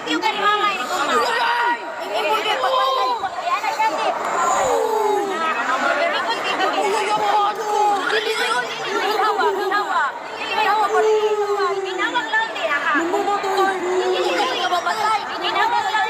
you kay mama ini ko. Ibu dia patay. Yan ay dati. Ginawag lang din ha. Hindi ka mapatay. Ginawag lang.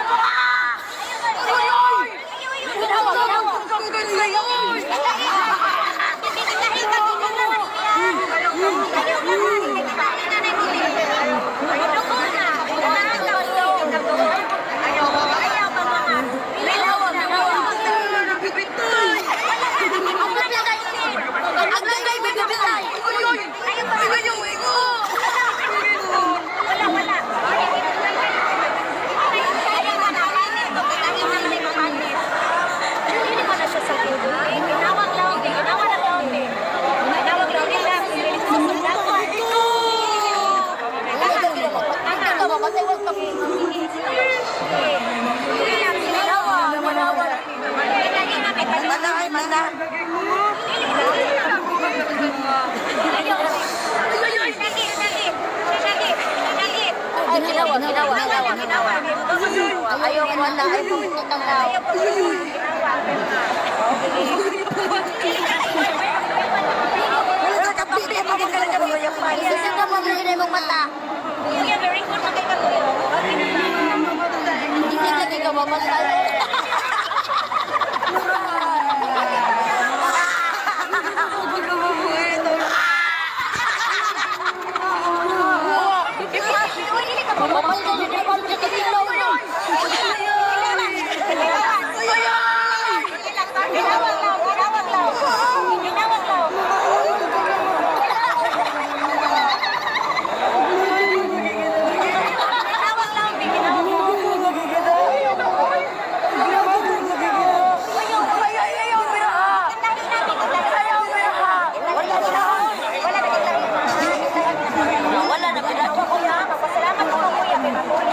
Ginawa. Ayaw ko na, ayaw ko ng lao. Isa ka mo na mong mata. Very good na kay Katuyo. Hindi lagi ka mamatay. Wala na, pinagawa ko yan. Magpasalamat ako, kuya.